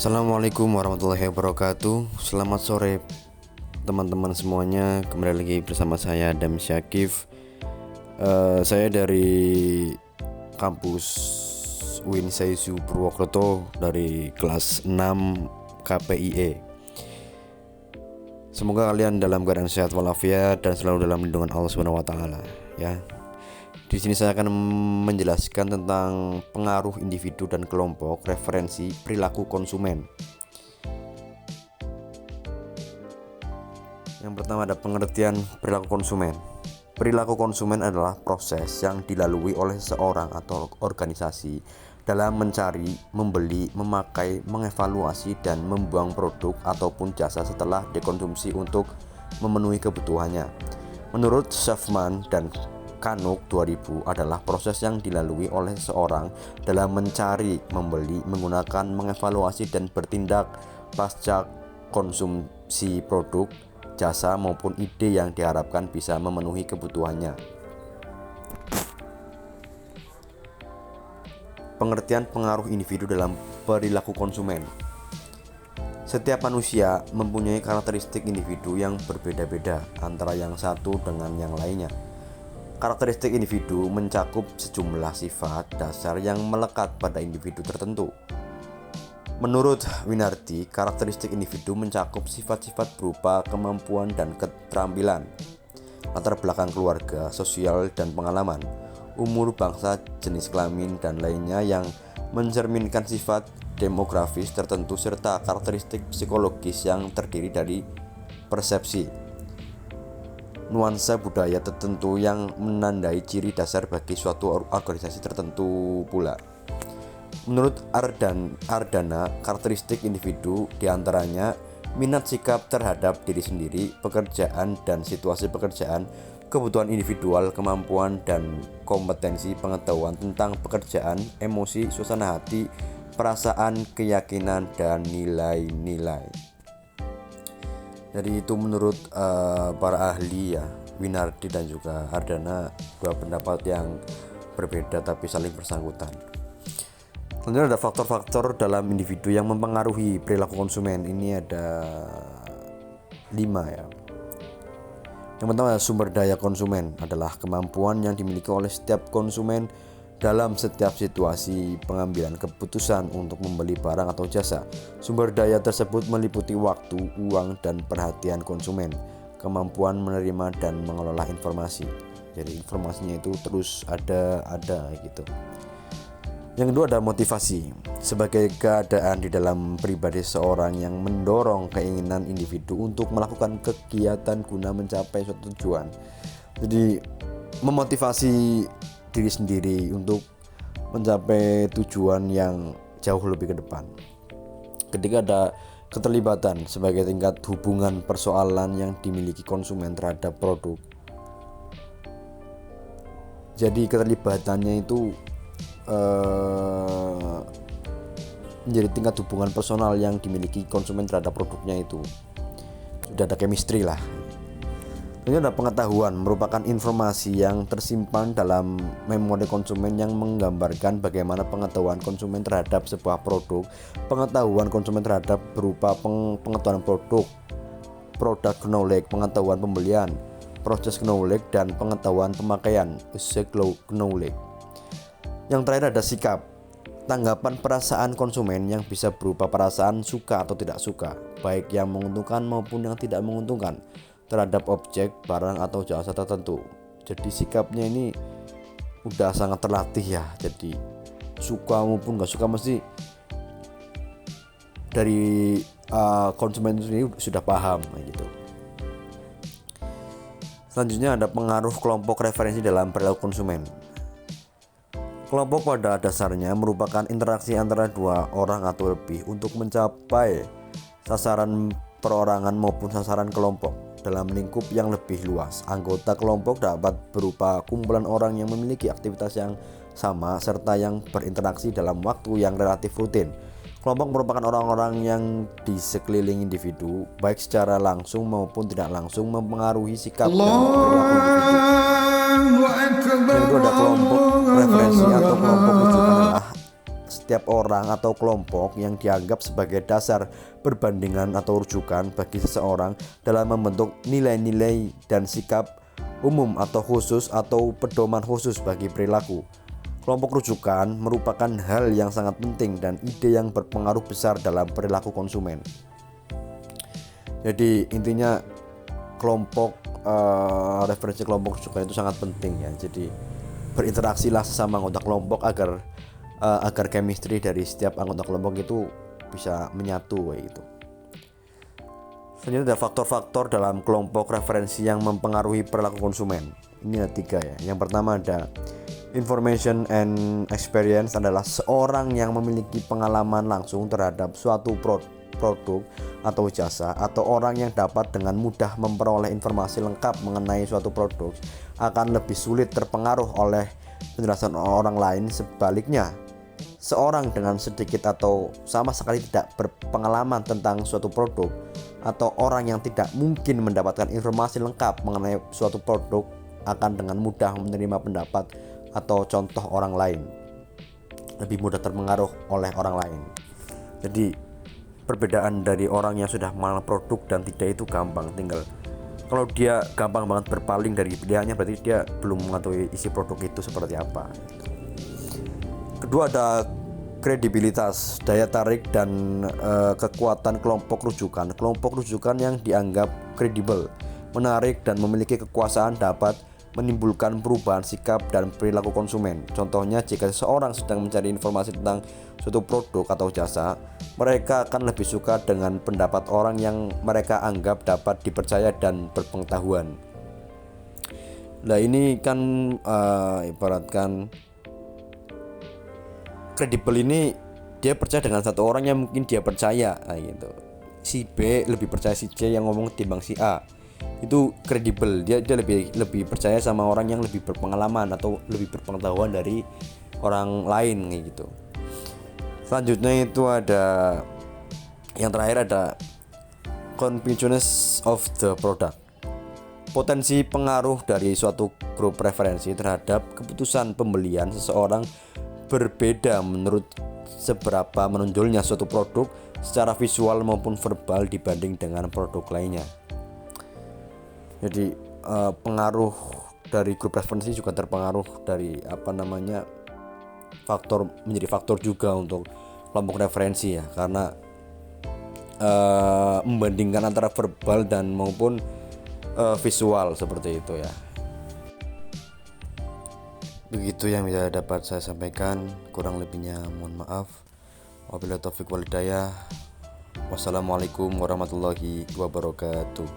Assalamualaikum warahmatullahi wabarakatuh. Selamat sore teman-teman semuanya. Kembali lagi bersama saya Adam Syakif. Saya dari kampus UIN Saizu Purwokerto dari kelas 6 KPIE. Semoga kalian dalam keadaan sehat walafiat dan selalu dalam lindungan Allah Subhanahu wa taala ya. Di sini saya akan menjelaskan tentang pengaruh individu dan kelompok, referensi, perilaku konsumen. Yang pertama ada pengertian perilaku konsumen. Perilaku konsumen adalah proses yang dilalui oleh seseorang atau organisasi dalam mencari, membeli, memakai, mengevaluasi, dan membuang produk ataupun jasa setelah dikonsumsi untuk memenuhi kebutuhannya. Menurut Schaffman dan Kanuk 2000 adalah proses yang dilalui oleh seseorang dalam mencari, membeli, menggunakan, mengevaluasi, dan bertindak pasca konsumsi produk, jasa maupun ide yang diharapkan bisa memenuhi kebutuhannya. Pengertian pengaruh individu dalam perilaku konsumen. Setiap manusia mempunyai karakteristik individu yang berbeda-beda antara yang satu dengan yang lainnya. Karakteristik individu mencakup sejumlah sifat dasar yang melekat pada individu tertentu. Menurut Winardi, karakteristik individu mencakup sifat-sifat berupa kemampuan dan keterampilan, latar belakang keluarga, sosial dan pengalaman, umur, bangsa, jenis kelamin, dan lainnya yang mencerminkan sifat demografis tertentu serta karakteristik psikologis yang terdiri dari persepsi, nuansa budaya tertentu yang menandai ciri dasar bagi suatu organisasi tertentu pula. Menurut Ardana, karakteristik individu diantaranya minat sikap terhadap diri sendiri, pekerjaan dan situasi pekerjaan, kebutuhan individual, kemampuan dan kompetensi, pengetahuan tentang pekerjaan, emosi, suasana hati, perasaan, keyakinan, dan nilai-nilai. Jadi itu menurut para ahli ya, Winardi dan juga Ardana, dua pendapat yang berbeda tapi saling bersangkutan. Selanjutnya ada faktor-faktor dalam individu yang mempengaruhi perilaku konsumen. Ini ada 5 ya. Yang pertama sumber daya konsumen adalah kemampuan yang dimiliki oleh setiap konsumen dalam setiap situasi pengambilan keputusan untuk membeli barang atau jasa. Sumber daya tersebut meliputi waktu, uang, dan perhatian konsumen, kemampuan menerima dan mengelola informasi. Jadi informasinya itu terus ada gitu. Yang kedua ada motivasi, sebagai keadaan di dalam pribadi seorang yang mendorong keinginan individu untuk melakukan kegiatan guna mencapai suatu tujuan. Jadi memotivasi diri sendiri untuk mencapai tujuan yang jauh lebih ke depan. Ketika ada keterlibatan sebagai tingkat hubungan persoalan yang dimiliki konsumen terhadap produk. Jadi keterlibatannya itu menjadi tingkat hubungan personal yang dimiliki konsumen terhadap produknya itu. Sudah ada chemistry lah. Ini ada pengetahuan, merupakan informasi yang tersimpan dalam memori konsumen yang menggambarkan bagaimana pengetahuan konsumen terhadap sebuah produk. Pengetahuan konsumen terhadap berupa pengetahuan product knowledge, pengetahuan pembelian, proses knowledge, dan pengetahuan pemakaian, usage knowledge. Yang terakhir ada sikap, tanggapan perasaan konsumen yang bisa berupa perasaan suka atau tidak suka, baik yang menguntungkan maupun yang tidak menguntungkan terhadap objek, barang, atau jasa tertentu. Jadi sikapnya ini udah sangat terlatih ya. Jadi suka maupun gak suka mesti dari konsumen ini sudah paham gitu. Selanjutnya ada pengaruh kelompok referensi dalam perilaku konsumen. Kelompok pada dasarnya merupakan interaksi antara dua orang atau lebih untuk mencapai sasaran perorangan maupun sasaran kelompok dalam lingkup yang lebih luas. Anggota kelompok dapat berupa kumpulan orang yang memiliki aktivitas yang sama serta yang berinteraksi dalam waktu yang relatif rutin. Kelompok merupakan orang-orang yang di sekeliling individu, baik secara langsung maupun tidak langsung mempengaruhi sikap dan perilaku individu. Yang kedua ada kelompok referensi atau kelompok rujukan adalah setiap orang atau kelompok yang dianggap sebagai dasar perbandingan atau rujukan bagi seseorang dalam membentuk nilai-nilai dan sikap umum atau khusus atau pedoman khusus bagi perilaku. Kelompok rujukan merupakan hal yang sangat penting dan ide yang berpengaruh besar dalam perilaku konsumen. Jadi intinya referensi kelompok rujukan itu sangat penting ya. Jadi berinteraksilah sesama anggota kelompok agar chemistry dari setiap anggota kelompok itu bisa menyatu kayak gitu. Selanjutnya ada faktor-faktor dalam kelompok referensi yang mempengaruhi perilaku konsumen. Ini ada 3 ya. Yang pertama ada information and experience, adalah seorang yang memiliki pengalaman langsung terhadap suatu produk atau jasa, atau orang yang dapat dengan mudah memperoleh informasi lengkap mengenai suatu produk akan lebih sulit terpengaruh oleh penjelasan orang lain. Sebaliknya, seorang dengan sedikit atau sama sekali tidak berpengalaman tentang suatu produk atau orang yang tidak mungkin mendapatkan informasi lengkap mengenai suatu produk akan dengan mudah menerima pendapat atau contoh orang lain, lebih mudah terpengaruh oleh orang lain. Jadi perbedaan dari orang yang sudah mengenal produk dan tidak itu gampang, tinggal kalau dia gampang banget berpaling dari pilihannya berarti dia belum mengetahui isi produk itu seperti apa. Kedua ada kredibilitas, daya tarik dan kekuatan kelompok rujukan. Kelompok rujukan yang dianggap kredibel, menarik dan memiliki kekuasaan dapat menimbulkan perubahan sikap dan perilaku konsumen. Contohnya, jika seseorang sedang mencari informasi tentang suatu produk atau jasa, mereka akan lebih suka dengan pendapat orang yang mereka anggap dapat dipercaya dan berpengetahuan. Nah ini kan ibaratkan kredibel ini dia percaya dengan satu orang yang mungkin dia percaya gitu. Si B lebih percaya si C yang ngomong ketimbang si A. Itu kredibel, dia lebih percaya sama orang yang lebih berpengalaman atau lebih berpengetahuan dari orang lain gitu. Selanjutnya itu ada yang terakhir ada confusioness of the product. Potensi pengaruh dari suatu grup referensi terhadap keputusan pembelian seseorang berbeda menurut seberapa menonjolnya suatu produk secara visual maupun verbal dibanding dengan produk lainnya. Jadi pengaruh dari grup referensi juga terpengaruh dari menjadi faktor juga untuk kelompok referensi ya, karena membandingkan antara verbal dan maupun visual seperti itu ya. Begitu yang bisa dapat saya sampaikan, kurang lebihnya mohon maaf. Wabillahi taufiq wal hidayah. Wassalamualaikum warahmatullahi wabarakatuh.